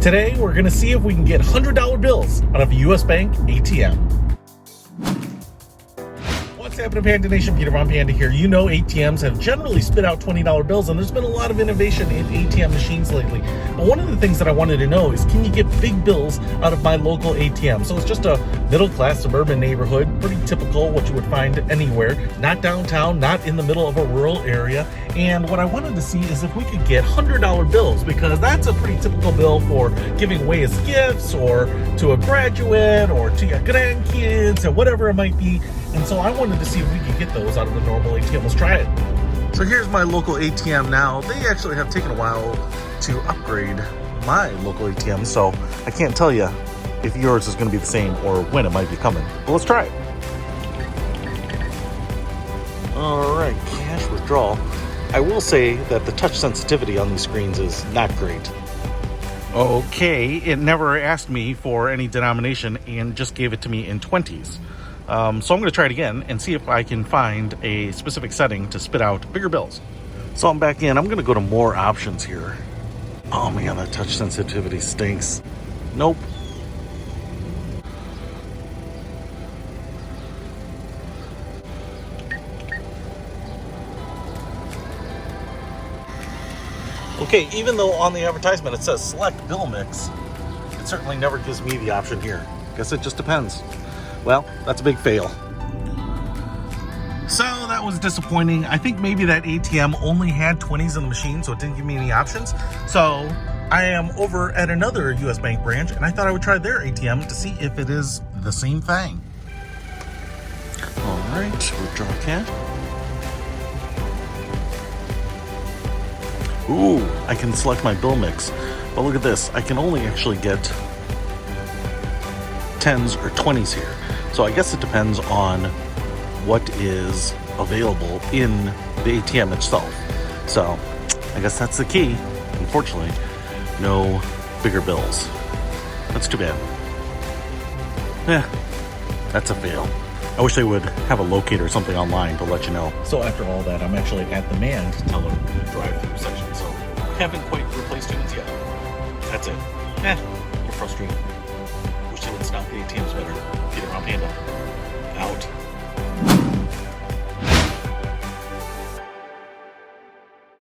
Today, we're going to see if we can get $100 bills out of a US Bank ATM. What's happening, Panda Nation? Peter Von Panda here. You know ATMs have generally spit out $20 bills, and there's been a lot of innovation in ATM machines lately. But one of the things that I wanted to know is, can you get big bills out of my local ATM? So it's just a middle-class suburban neighborhood, pretty typical, what you would find anywhere, not downtown, not in the middle of a rural area. And what I wanted to see is if we could get $100 bills, because that's a pretty typical bill for giving away as gifts, or to a graduate, or to your grandkids, or whatever it might be. And so I wanted to see if we could get those out of the normal ATM. Let's try it. So here's my local ATM now. They actually have taken a while to upgrade my local ATM, so I can't tell you if yours is going to be the same or when it might be coming. But let's try it. All right, cash withdrawal. I will say that the touch sensitivity on these screens is not great. Okay, it never asked me for any denomination and just gave it to me in 20s. So I'm going to try it again and see if I can find a specific setting to spit out bigger bills. So I'm back in. I'm going to go to more options here. Oh man, that touch sensitivity stinks. Nope. Okay, even though on the advertisement it says select bill mix, it certainly never gives me the option here. Guess it just depends. Well, that's a big fail. So that was disappointing. I think maybe that ATM only had 20s in the machine, so it didn't give me any options. So I am over at another US Bank branch, and I thought I would try their ATM to see if it is the same thing. All right, withdraw cash. Ooh, I can select my bill mix. But look at this, I can only actually get 10s or 20s here. So I guess it depends on what is available in the ATM itself. So I guess that's the key. Unfortunately, no bigger bills. That's too bad. That's a fail. I wish they would have a locator or something online to let you know. So after all that, I'm actually at the manned teller drive-through section. So haven't quite replaced humans yet. That's it. You're frustrated. Wish they would stop the ATMs better. Peter Von Panda. Out.